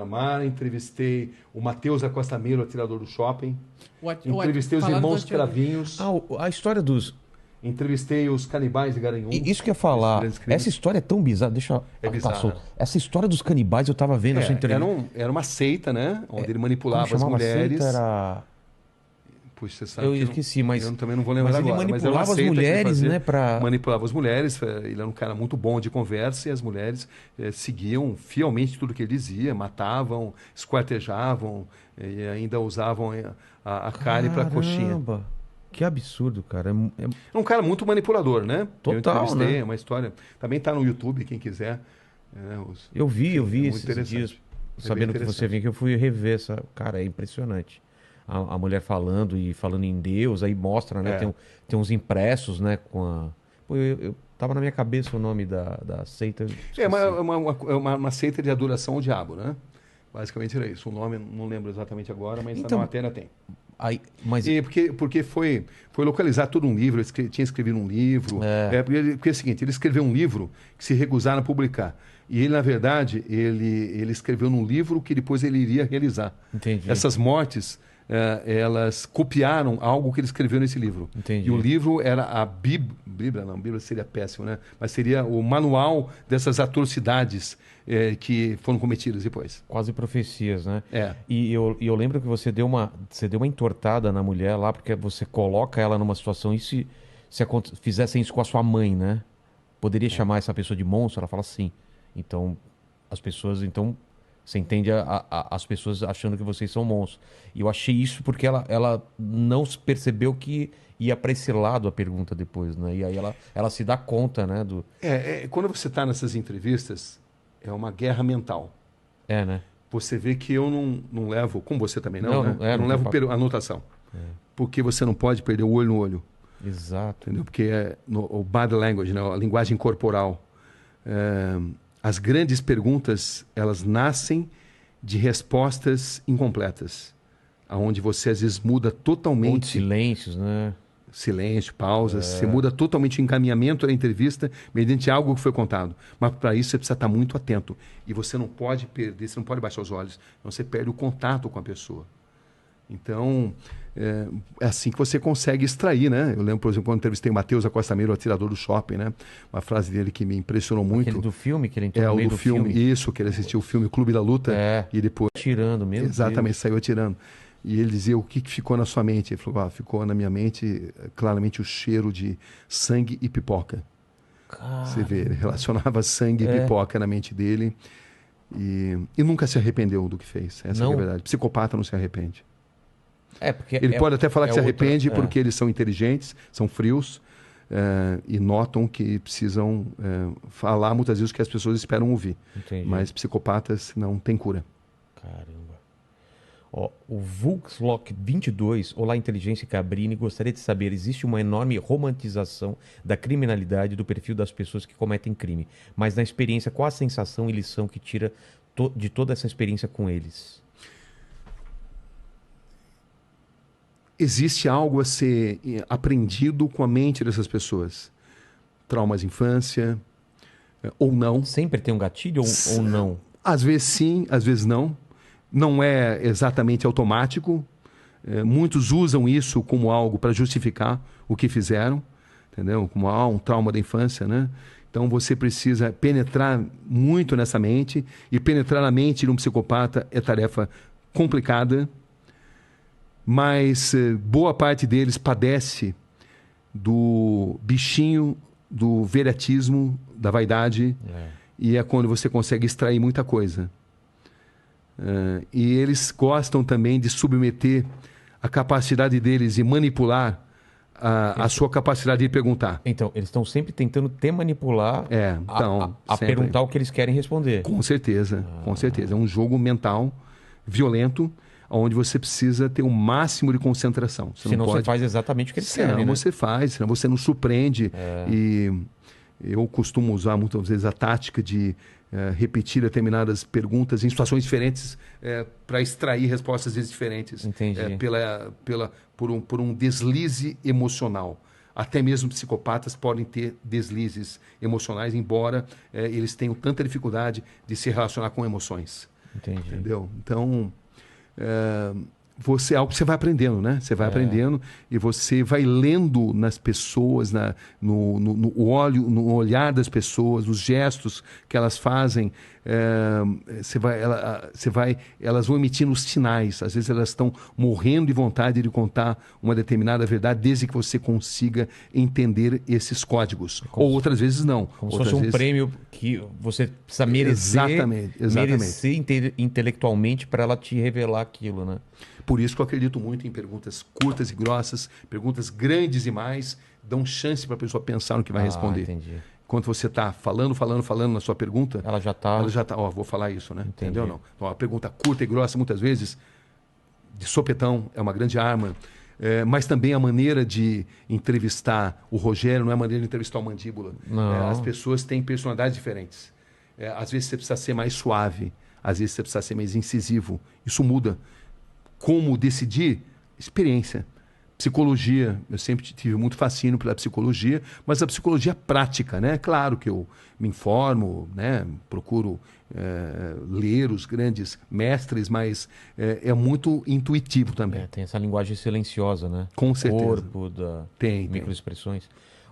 Mar, entrevistei o Matheus Acosta Melo, atirador do shopping. Entrevistei os Falando irmãos do- Cravinhos. A história dos... Entrevistei os canibais de Garanhuns. Isso que eu ia falar. Grandes crimes. Essa história é tão bizarra. Deixa eu... É bizarra. Passou. Essa história dos canibais, eu tava vendo a sua entrevista. Era uma seita, né? Onde ele Como manipulava as chamava a mulheres. seita? Era... Puxa, você sabe Eu que esqueci, mas... eu também não vou lembrar mas ele agora. Mas era uma manipulava as seita que ele mulheres, fazia. né? Pra... Manipulava as mulheres. Ele era um cara muito bom de conversa e as mulheres seguiam fielmente tudo que ele dizia, matavam, esquartejavam e ainda usavam a carne para coxinha. Caramba! Que absurdo, cara. É um cara muito manipulador, né? Total, eu entrevistei, né? é uma história. Também está no YouTube, quem quiser. Eu vi muito esses interessante. dias, É sabendo bem que você interessante. vinha, que eu fui rever essa... Cara, é impressionante. A mulher falando e falando em Deus, aí mostra, né? É. Tem uns impressos, né? Com a... Pô, eu tava na minha cabeça o nome da seita. É uma seita de adoração ao diabo, né? Basicamente era isso. O nome não lembro exatamente agora, mas Então, na matéria tem. Aí, mas E porque foi localizar todo um livro, tinha escrevido um livro. Porque é o seguinte, ele escreveu um livro que se recusaram a publicar. E ele, na verdade, ele escreveu num livro que depois ele iria realizar. Entendi. Essas mortes, elas copiaram algo que ele escreveu nesse livro. Entendi. E o livro era a Bíblia, não, Bíblia seria péssimo, né? Mas seria o manual dessas atrocidades que foram cometidas depois. Quase profecias, né? É. E eu lembro que você deu uma entortada na mulher lá, porque você coloca ela numa situação, e se fizessem isso com a sua mãe, né? Poderia chamar essa pessoa de monstro? Ela fala sim. Então, você entende as pessoas achando que vocês são monstros. E eu achei isso porque ela não percebeu que ia para esse lado a pergunta depois, né? E aí ela se dá conta, né? Quando você está nessas entrevistas, é uma guerra mental. É, né? Você vê que eu não levo, como você também não, né? não Eu não tem levo papo. anotação. Porque você não pode perder o olho no olho. Exato. Entendeu? Porque o body language, né? A linguagem corporal. As grandes perguntas, elas nascem de respostas incompletas. Onde você, às vezes, muda Ou de totalmente... silêncios, né? Silêncio, pausas. Você muda totalmente o encaminhamento da entrevista mediante algo que foi contado. Mas para isso você precisa estar muito atento. E você não pode perder, você não pode baixar os olhos. Senão você perde o contato com a pessoa. Então, é assim que você consegue extrair, né? Eu lembro, por exemplo, quando eu entrevistei o Matheus Acosta Melo, o atirador do shopping, né? Uma frase dele que me impressionou muito. Aquele do filme, que ele entrou no o meio do do filme. Isso, que ele assistiu o filme Clube da Luta. E depois... Tirando mesmo. Exatamente, saiu atirando. E ele dizia o que ficou na sua mente. Ele falou, ficou na minha mente claramente o cheiro de sangue e pipoca. Cara, Você vê, ele relacionava sangue e pipoca na mente dele e nunca se arrependeu do que fez. Essa é a verdade. Psicopata não se arrepende. Porque Ele pode até falar que se arrepende outra, porque eles são inteligentes, são frios e notam que precisam falar muitas vezes o que as pessoas esperam ouvir. Entendi. Mas psicopatas não têm cura. Caramba. Ó, o Vulkslock 22, olá Inteligência Cabrini, gostaria de saber, existe uma enorme romantização da criminalidade do perfil das pessoas que cometem crime, mas na experiência, qual a sensação e lição que tira de toda essa experiência com eles? Existe algo a ser aprendido com a mente dessas pessoas. Traumas de infância, ou não. Sempre tem um gatilho ou não? Às vezes sim, às vezes não. Não é exatamente automático. Muitos usam isso como algo para justificar o que fizeram, entendeu? Como um trauma da infância, né? Então você precisa penetrar muito nessa mente, e penetrar na mente de um psicopata é tarefa complicada, mas boa parte deles padece do bichinho, do viriatismo, da vaidade, e é quando você consegue extrair muita coisa. E eles gostam também de submeter a capacidade deles de manipular a sua capacidade de perguntar. Então, eles estão sempre tentando te manipular a sempre. perguntar o que eles querem responder. Com certeza, com certeza. É um jogo mental, violento, onde você precisa ter o máximo de concentração. Senão você faz exatamente o que eles querem, né? Você faz, senão você não surpreende. E eu costumo usar muitas vezes a tática de repetir determinadas perguntas em situações diferentes para extrair respostas às vezes diferentes. Entendi. Por um deslize emocional. Até mesmo psicopatas podem ter deslizes emocionais, embora eles tenham tanta dificuldade de se relacionar com emoções. Entendi. Entendeu? Então, é algo que você vai aprendendo, né? Você vai aprendendo e você vai lendo nas pessoas, no olhar das pessoas, nos gestos que elas fazem. Elas vão emitindo os sinais. Às vezes elas estão morrendo de vontade de contar uma determinada verdade, desde que você consiga entender esses códigos. Ou outras vezes não. Como se fosse um prêmio que você precisa merecer, Exatamente. merecer intelectualmente para ela te revelar aquilo, né? Por isso que eu acredito muito em perguntas curtas e grossas, perguntas grandes demais, dão chance para a pessoa pensar no que vai responder. Entendi. Enquanto você está falando na sua pergunta, ela já está, vou falar isso, né? Entendi. Entendeu? Não. Então, a pergunta curta e grossa, muitas vezes, de sopetão, é uma grande arma. Mas também a maneira de entrevistar o Rogério não é a maneira de entrevistar o Mandíbula. As pessoas têm personalidades diferentes. Às vezes você precisa ser mais suave, às vezes você precisa ser mais incisivo. Isso muda. Como decidir? Experiência. Psicologia, eu sempre tive muito fascínio pela psicologia, mas a psicologia prática, né? Claro que eu me informo, né? Procuro ler os grandes mestres, mas é muito intuitivo também. Tem essa linguagem silenciosa, né? Com certeza. Corpo, tem. Microexpressões.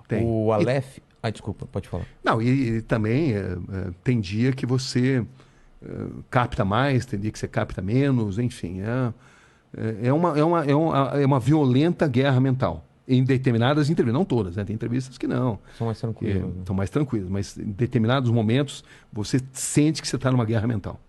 Tem. O Aleph... desculpa, pode falar. Não, e também tem dia que você capta mais, tem dia que você capta menos, enfim. É uma violenta guerra mental. Em determinadas entrevistas, não todas, né? Tem entrevistas que não. São mais tranquilas. São mais tranquilas, mas em determinados momentos você sente que você está numa guerra mental.